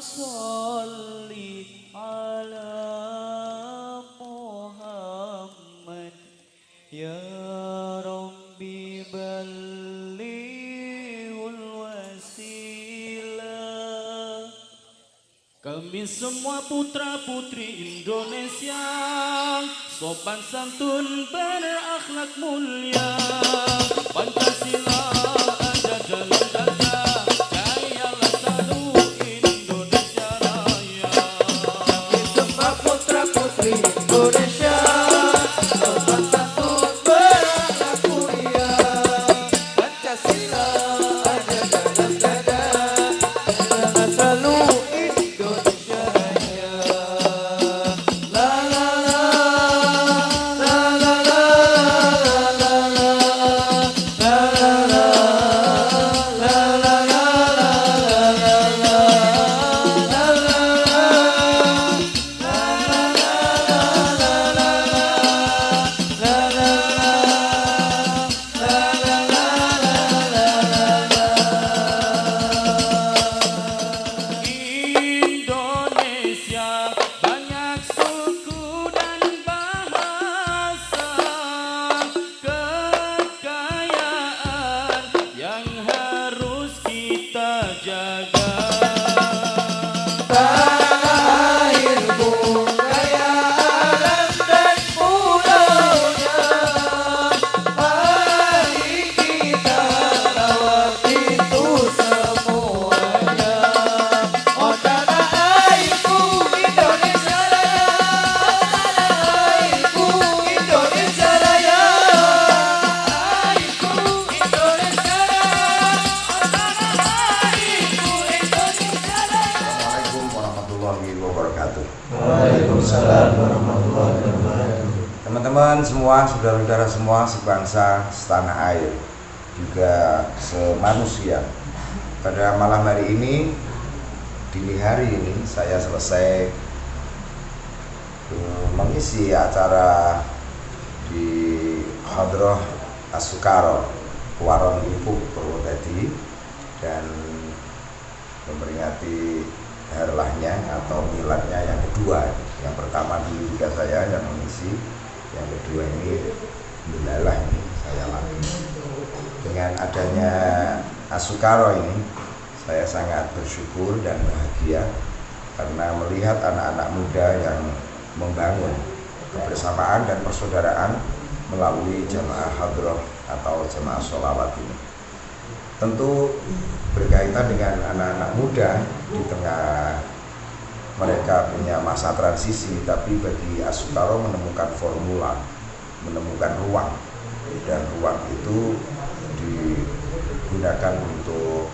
sholli ala Muhammad ya Rabbi ballighul wasilah. Kami semua putra-putri Indonesia sopan santun berakhlak mulia, Pancasila ada dalam dada, jayalah selalu Indonesia Raya. Kami semua putra-putri Indonesia sopan santun berakhlak mulia, Pancasila ada dalam dada, jayalah selalu Indonesia Raya. La la la la la la la la la la la la Indonesia banyak suku dan bahasa, kekayaan yang harus kita jaga. Tanah airku kaya alam dan pulaunya, mari kita rawat itu semuanya. Oh tanah airku Indonesia Raya, tanah airku Indonesia Raya, airku Indonesia Raya, tanah airku Indonesia Raya. Assalamualaikum warahmatullahi wabarakatuh. Waalaikumsalam warahmatullahi wabarakatuh. Teman-teman semua, saudara-saudara semua, sebangsa, setanah air, juga semanusia. Pada malam hari ini, dini hari ini, saya selesai mengisi acara di Hadroh Asukaro Kuaron Ibu Purwodadi dan memperingati herlahnya atau miladnya yang kedua. Yang pertama dulu juga saya yang mengisi, yang kedua ini alhamdulillah ini saya lagi. Dengan adanya Asukaro ini saya sangat bersyukur dan bahagia karena melihat anak-anak muda yang membangun kebersamaan dan persaudaraan melalui jamaah hadroh atau jamaah sholawat ini. Tentu berkaitan dengan anak-anak muda di tengah mereka punya masa transisi, tapi bagi Asukaro menemukan formula, menemukan ruang, dan ruang itu digunakan untuk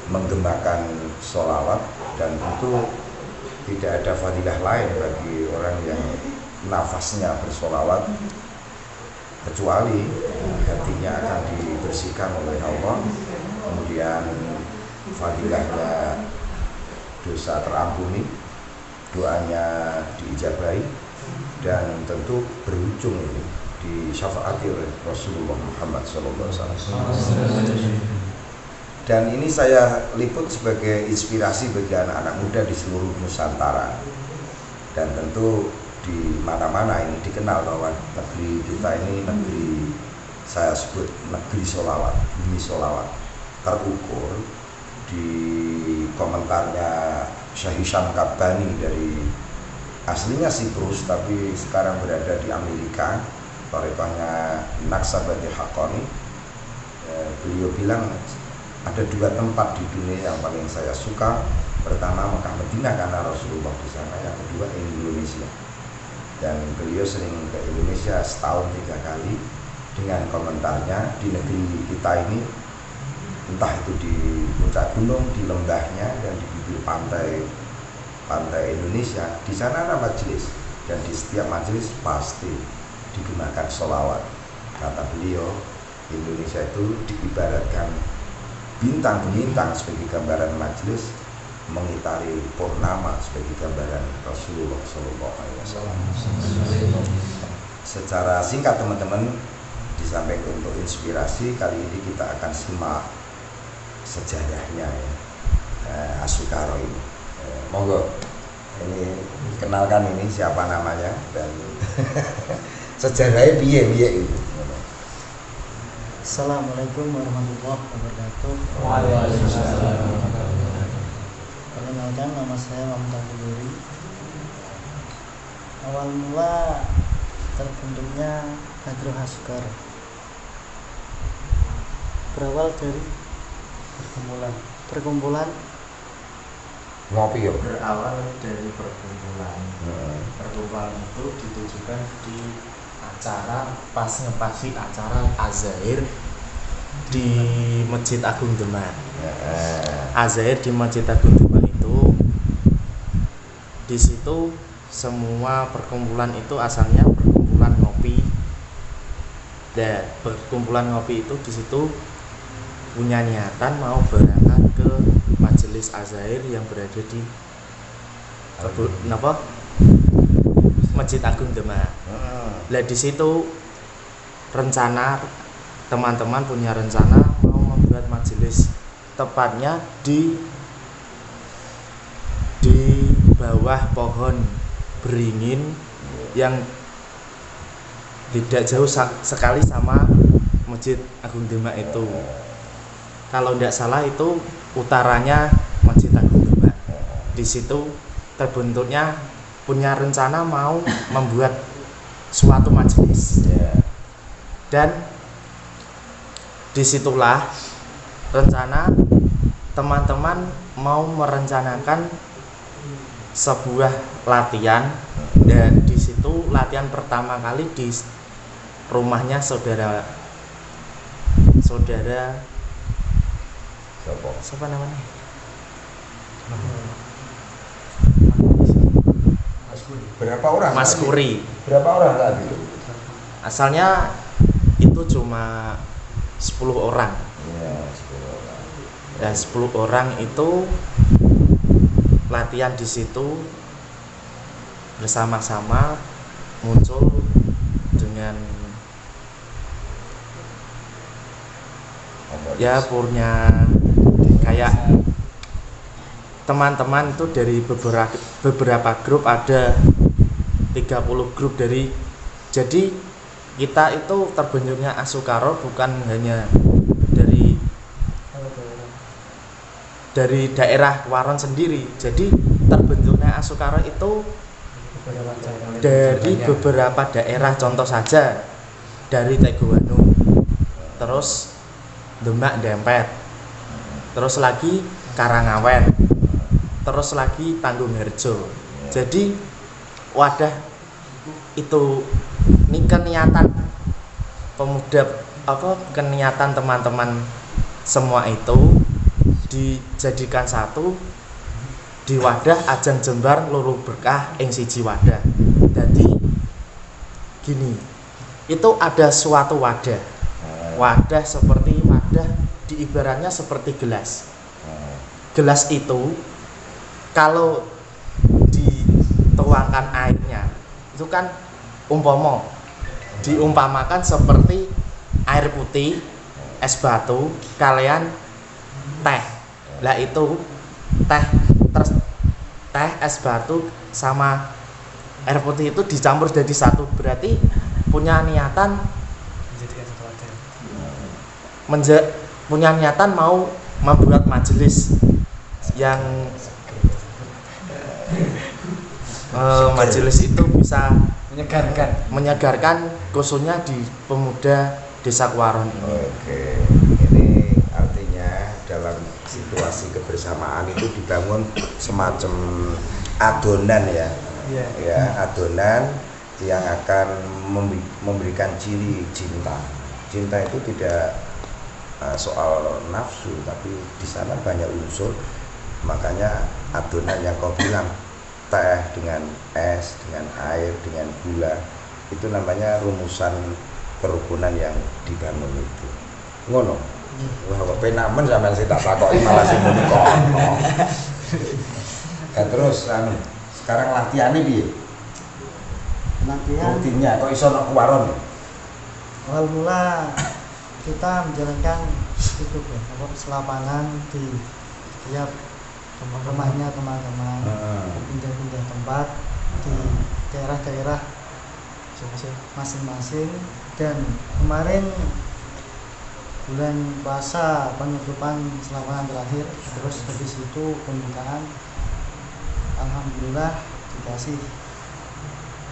menggemakan sholawat, dan tentu tidak ada fadilah lain bagi orang yang nafasnya bersolawat kecuali hatinya akan dibersihkan oleh Allah, kemudian fadilahnya dosa terampuni, doanya diijabahi, dan tentu berujung ini di syafaati oleh Rasulullah Muhammad SAW. Dan ini saya liput sebagai inspirasi bagi anak-anak muda di seluruh Nusantara. Dan tentu di mana-mana ini dikenal bahwa negeri kita ini negeri, saya sebut negeri sholawat, bumi sholawat. Terukur di komentarnya Syekh Hisham Kabbani dari aslinya Siprus tapi sekarang berada di Amerika, tarekhnya Naksabandi Haqqani. Beliau bilang ada dua tempat di dunia yang paling saya suka. Pertama Mekah Madinah karena Rasulullah di sana, yang kedua Indonesia. Dan beliau sering ke Indonesia setahun 3 kali. Dengan komentarnya, di negeri kita ini, entah itu di puncak gunung, di lembahnya, dan di bibir pantai Indonesia, di sana ada majelis, dan di setiap majelis pasti digunakan sholawat. Kata beliau, Indonesia itu diibaratkan bintang-bintang sebagai gambaran majelis, mengitari purnama sebagai gambaran Rasulullah SAW. Secara singkat teman-teman, disampaikan untuk inspirasi, kali ini kita akan simak sejarahnya ya, Asukaro ini. Monggo. Ini kenalkan ini siapa namanya dan sejarahnya piye itu. Assalamualaikum warahmatullahi wabarakatuh. Waalaikumsalam. Perkenalkan, nama saya Muhammad Abdul. Awal mula terbentuknya Hadroh Asgar berawal dari perkumpulan Ngopi yo. Berawal dari perkumpulan. Perkumpulan itu ditujukan di acara pas ngepasi acara Azair di Masjid Agung Demak. Azair di Masjid Agung Demak itu, di situ semua perkumpulan itu asalnya perkumpulan ngopi. Dan perkumpulan ngopi itu di situ punya niatan mau berangkat ke majelis Azair yang berada di Masjid Agung Demak. Lah di situ rencana teman-teman punya rencana mau membuat majelis, tepatnya di bawah pohon beringin yang tidak jauh sekali sama Masjid Agung Demak itu. Kalau tidak salah itu utaranya Masjid Agung Demak. Di situ terbentuknya punya rencana mau membuat suatu majelis. Dan disitulah rencana teman-teman mau merencanakan sebuah latihan, dan di situ latihan pertama kali di rumahnya saudara siapa namanya? Berapa orang? Mas Kuri. Berapa orang saat itu? Asalnya itu cuma 10 orang. Iya, 10 orang. Dan 10 orang itu latihan di situ bersama-sama muncul dengan ya punya kayak teman-teman itu dari beberapa grup, ada 30 grup jadi kita itu terbentuknya Asukaro bukan hanya dari daerah Waron sendiri. Jadi terbentuknya Asukaro itu dari beberapa daerah, contoh saja dari Teguwanu, terus Demak Dempet, terus lagi Karangawen, terus lagi Tanggungerjo. Jadi wadah itu, ini keniatan pemuda keniatan teman-teman semua itu dijadikan satu di wadah Ajang Jembar Loro Berkah ing siji wadah. Jadi gini, itu ada suatu wadah seperti wadah diibaratnya seperti gelas. Gelas itu kalau dituangkan airnya itu kan diumpamakan seperti air putih, es batu, kalian teh. Lah itu teh es batu sama air putih itu dicampur jadi satu, berarti punya niatan mau membuat majelis yang majelis itu bisa menyegarkan khususnya di pemuda Desa Waron ini. Oke, ini artinya dalam situasi kebersamaan itu dibangun semacam adonan ya, adonan yang akan memberikan ciri cinta. Cinta itu tidak soal nafsu, tapi di sana banyak unsur. Makanya adonan yang kau bilang, teh dengan es, dengan air, dengan gula, itu namanya rumusan kerukunan yang dibangun itu. Ngono. Wah, kok penamen sampean sing tak takoki malah sing muni kono. Terus sekarang latihannya piye? latihan. Rutinnya kok iso nek waron? Awal mula kita menjalankan itu selapangan di tiap rumahnya teman-teman pindah-pindah tempat di daerah-daerah masing-masing. Dan kemarin bulan puasa penutupan selama terakhir, terus habis itu pembukaan, alhamdulillah dikasih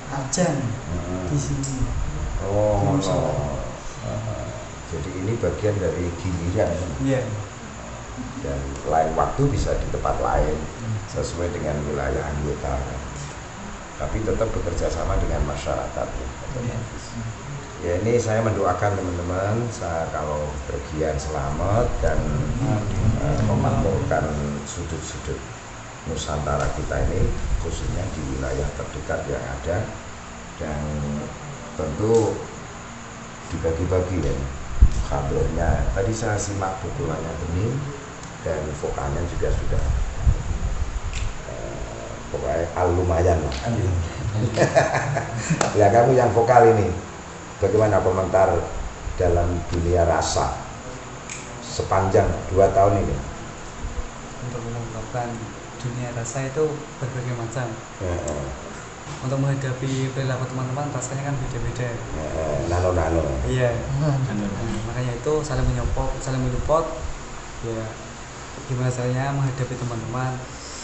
ajan di sini. Oh, no. Jadi ini bagian dari giliran. Iya. Dan lain waktu bisa di tempat lain sesuai dengan wilayah anggota, tapi tetap bekerja sama dengan masyarakat. Ya, ini saya mendoakan teman-teman kalau pergian selamat dan memakmurkan sudut-sudut Nusantara kita ini, khususnya di wilayah terdekat yang ada, dan tentu dibagi-bagi ya kabarnya. Tadi saya simak pukulannya Bening dan vokalnya juga sudah pokoknya lumayan lah. Ya, kamu yang vokal ini bagaimana komentar dalam dunia rasa sepanjang 2 tahun ini? Untuk mengungkapkan dunia rasa itu berbagai macam. Untuk menghadapi perilaku teman-teman rasanya kan beda-beda. Nano-nano. Iya. Makanya itu saling menyupport. Ya, gimana caranya menghadapi teman-teman.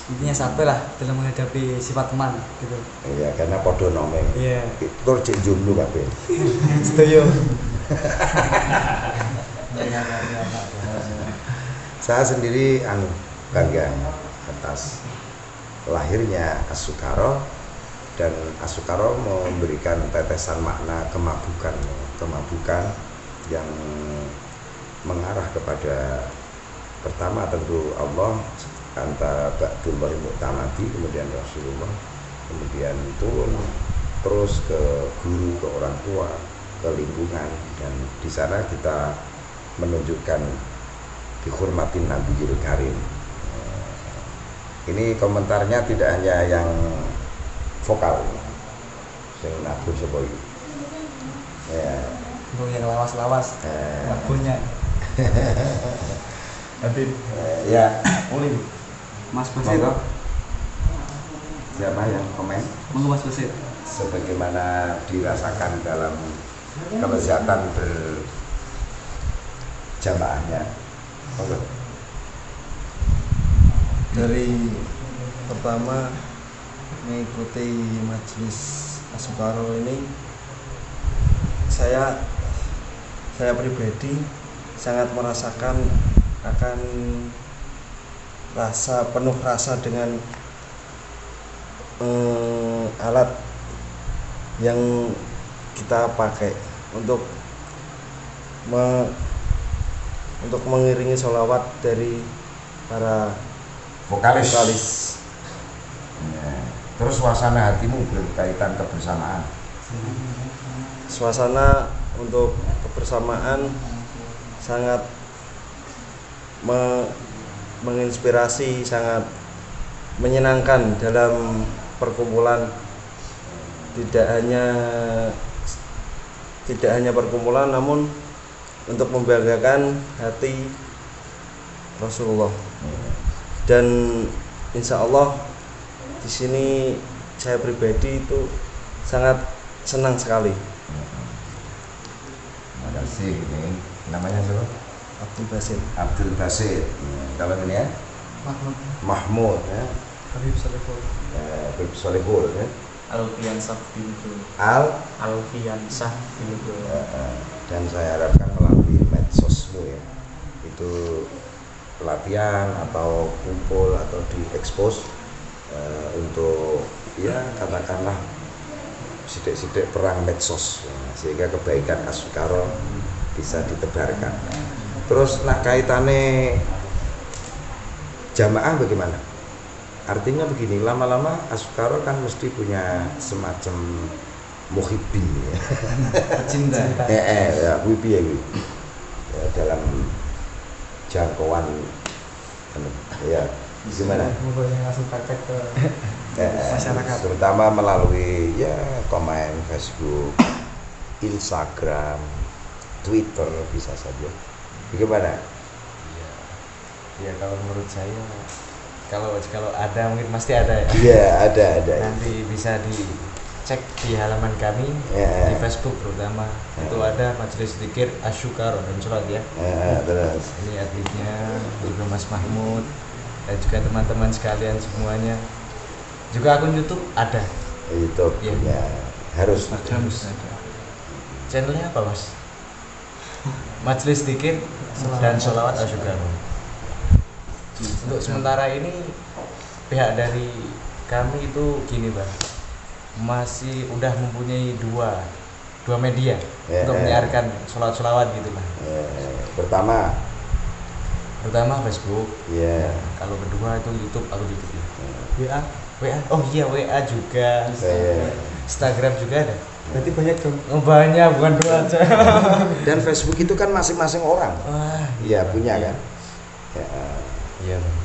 Intinya satu lah dalam menghadapi sifat teman gitu. Iya, karena podo nome. Iya. Itu cek jomblo kabeh. Setuju. Saya sendiri bangga atas lahirnya Asukaro, dan Asukaro memberikan tetesan makna kemabukan yang mengarah kepada pertama tentu Allah, antara Ba'dullahi Mu'tamadi, kemudian Rasulullah, kemudian turun terus ke guru, ke orang tua, ke lingkungan, dan di sana kita menunjukkan dihormatin Nabiyul Karim. Ini komentarnya tidak hanya yang vokal, sing nabu sapa iki. Ya. Untuk yang lawas-lawas lagunya. Ya, Oleh Mas Basir. Siapa yang komen? Monggo Mas Basir. Sebagaimana dirasakan dalam kelezatan berjamaahnya. Monggo. Dari pertama mengikuti majelis Asukaro ini, saya pribadi sangat merasakan akan penuh rasa dengan alat yang kita pakai untuk mengiringi sholawat dari para vokalis. Ya. Terus suasana hatimu berkaitan kebersamaan. Suasana untuk kebersamaan sangat menginspirasi, sangat menyenangkan dalam perkumpulan. Tidak hanya perkumpulan, namun untuk membanggakan hati Rasulullah. Dan insya Allah di sini saya pribadi itu sangat senang sekali. Terima kasih. Ini namanya siapa? Abdul Basit. Kalau ini ya? Mahmud ya. Habib Salihul. Habib Salihul ya. Alfiansah bintu. Alfiansah bintu. Dan saya harapkan melalui medsosmu ya, itu pelatihan atau kumpul atau diekspos untuk ya katakanlah sidik-sidik perang medsos ya, sehingga kebaikan Asukaro bisa ditebarkan. Terus nak kaitannya jamaah bagaimana? Artinya begini, lama-lama Asukaro kan mesti punya semacam muhibbin ya. Cinta. Ya, wibi ya, dalam jangkauan ya gimana? Monggo yang langsung praktek ke masyarakat. Terutama melalui ya komen Facebook, Instagram, Twitter bisa saja. Bagaimana? Ya kalau menurut saya kalau ada mungkin pasti ada ya. Iya, ada. Nanti bisa dicek di halaman kami Ya. di Facebook terutama. Itu ada Majelis Dzikir Asyukar dan Sholat ya. Terus Ini adminnya juga Mas Mahmud dan juga teman-teman sekalian semuanya. Juga akun YouTube ada. YouTube Iya. ya harus. Channelnya apa Mas? Majelis Dzikir dan Sholawat Asyukar. Untuk sementara ini pihak dari kami itu gini Bang, masih udah mempunyai dua media untuk menyiarkan sholawat gitu Bang. Pertama Pertama Facebook, ya kalau kedua itu YouTube, aku YouTube ya. WA, oh iya WA juga, Instagram juga ada. Berarti banyak dong. Oh banyak, bukan dua aja. dan Facebook itu kan masing-masing orang Wah, ya punya kan ya. iya Bang.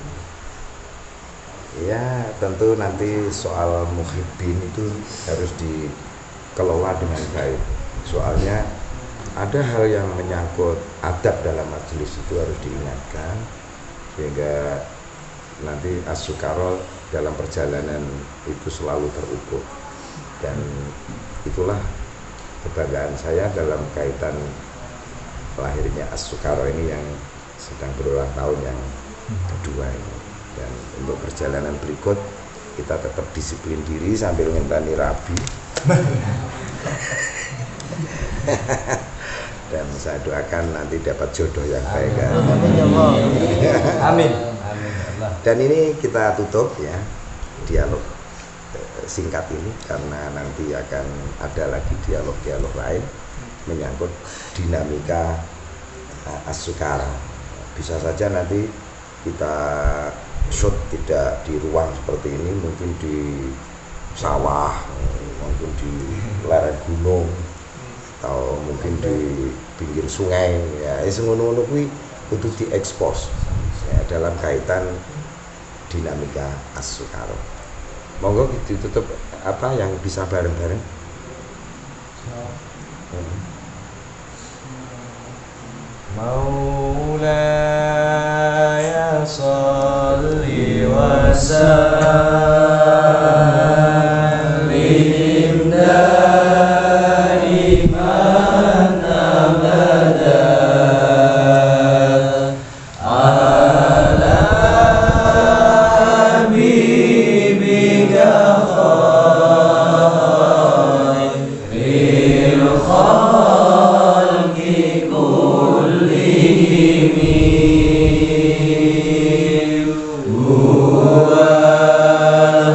Ya tentu nanti soal muhibbin itu harus dikelola dengan baik. Soalnya ada hal yang menyangkut adab dalam majelis itu harus diingatkan sehingga nanti as-sukara dalam perjalanan itu selalu terukur. Dan itulah kebanggaan saya dalam kaitan lahirnya as-sukara ini yang sedang berulang tahun yang kedua ini. Dan untuk perjalanan berikut kita tetap disiplin diri sambil ngenteni rabi. Dan saya doakan nanti dapat jodoh yang baik kan. Amin. Amin Allah. Dan ini kita tutup ya dialog singkat ini karena nanti akan ada lagi dialog-dialog lain menyangkut dinamika as-sukara. Bisa saja nanti kita shoot tidak di ruang seperti ini, mungkin di sawah, mungkin di lereng gunung, atau mungkin di pinggir sungai. Ya, ngono-ngono kuwi kudu diekspos ya, dalam kaitan dinamika as-sukara. Monggo ditutup apa yang bisa bareng-bareng. Maulaya salli wa sallim daiman abadan ala habibika khairil khalqi kullihim huwal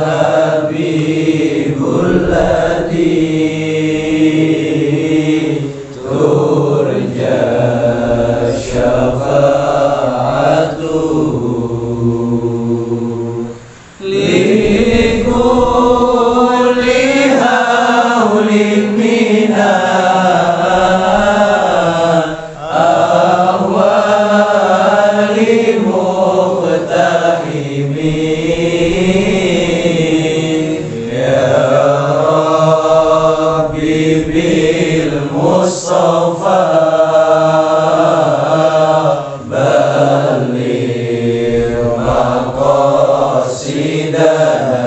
habibul ladzi turja syafa'atuhu likulli hawlin minal ahwali muqtahimin ya Rabbi bil Mustafa baligh maqasidana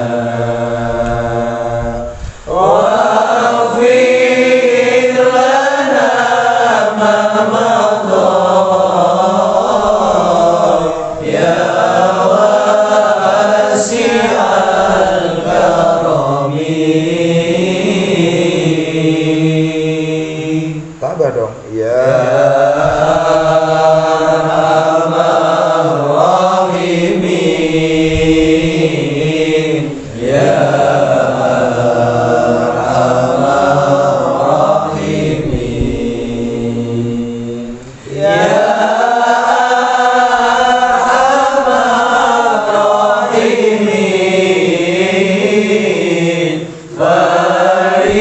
waghfir lana ma madha ya wasi'al karami. Tambah dong. Ya Rahimin ya Rahimin ya Rahimin farij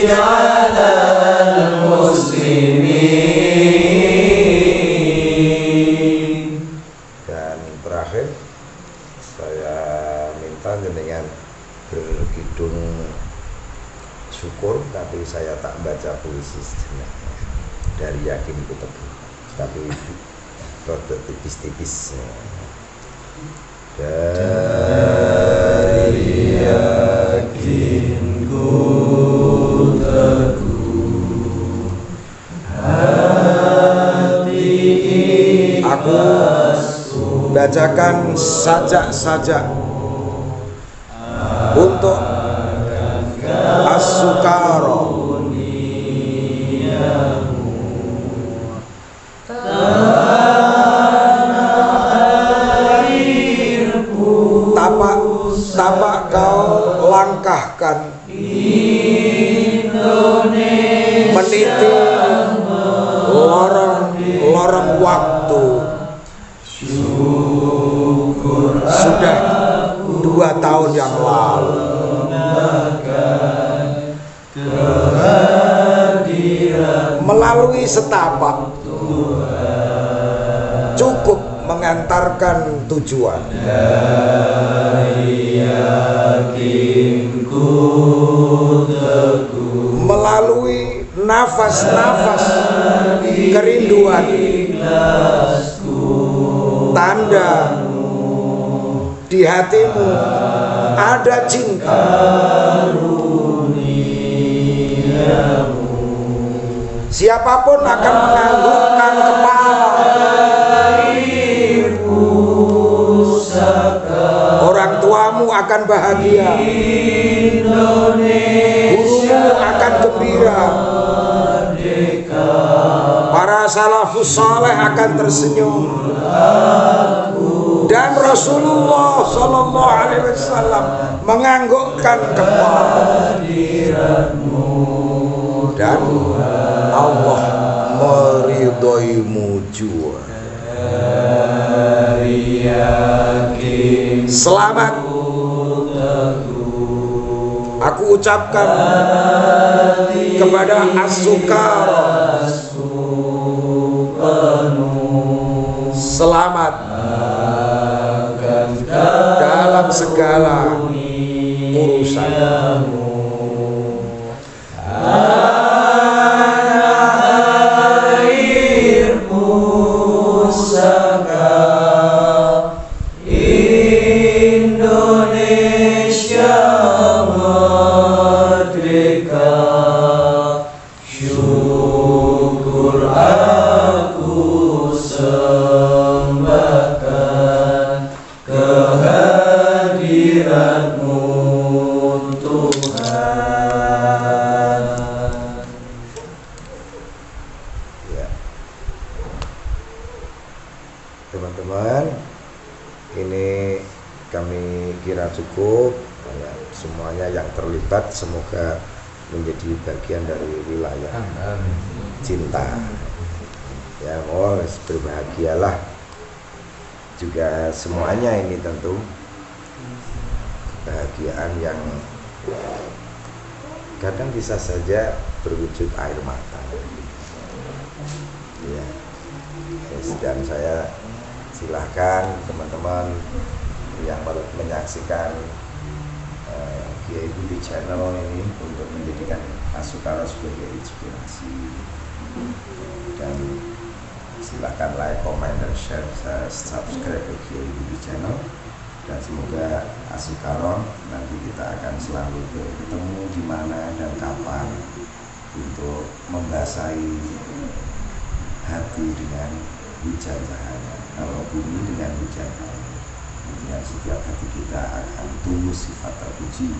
'alal muslimin. dan terakhir saya minta jenengan berkidung syukur, tapi saya tak baca puisi sejenak dari Yakin Ku Teguh, tapi rada tipis-tipis. dari yakinku teguh hati aku bacakan sajak-sajak untuk As-Sukara. Tapak kau langkahkan meniti lorong waktu. Sudah 2 tahun yang lalu melalui setapak cukup mengantarkan tujuan. Melalui nafas-nafas kerinduan, tanda di hatimu ada cinta. Siapapun akan menganggukkan kepala. Orang tuamu akan bahagia, gurumu akan gembira, para salafus saleh akan tersenyum, dan Rasulullah Sallallahu Alaihi Wasallam menganggukkan kepala, dan Allah meridhoimu jua. Selamat aku ucapkan kepada As-Sukara. Selamat dalam segala urusan. Teman-teman, ini kami kira cukup. Semuanya yang terlibat semoga menjadi bagian dari wilayah cinta. Ya, berbahagialah juga semuanya. Ini tentu kebahagiaan yang kadang bisa saja berwujud air mata. Ya. Dan saya silahkan teman-teman yang menyaksikan Kiai Budi Channel ini untuk menjadikan As-Sukara sebagai inspirasi, dan silahkan like, comment, dan share, subscribe ke Kiai Budi Channel, dan semoga As-Sukara nanti kita akan selalu bertemu di mana dan kapan untuk membasahi hati dengan hujan cahaya, kalau bumi dengan hujan air. Dan setiap hati kita akan tumbuh sifat terpuji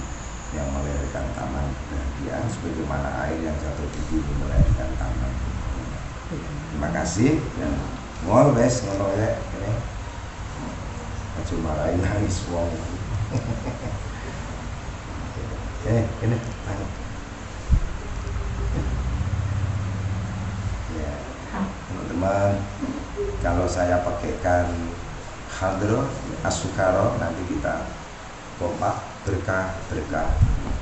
yang melahirkan taman kebahagiaan, sebagaimana air yang jatuh di bumi melahirkan taman. Terima kasih. Dan ngol wes ngono ya ini. Aja marahin nangis wong. Ini tangan. Ya, teman-teman, kalau saya pakaikan hadroh As-Sukara, nanti kita kompak berkah-berkah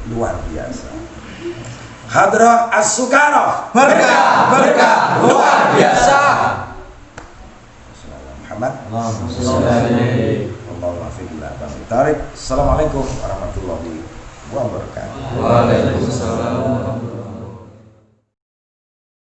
luar biasa. Hadroh As-Sukara, berkah-berkah luar biasa. Muhammad. Assalamualaikum warahmatullahi wabarakatuh. Waalaikumsalam.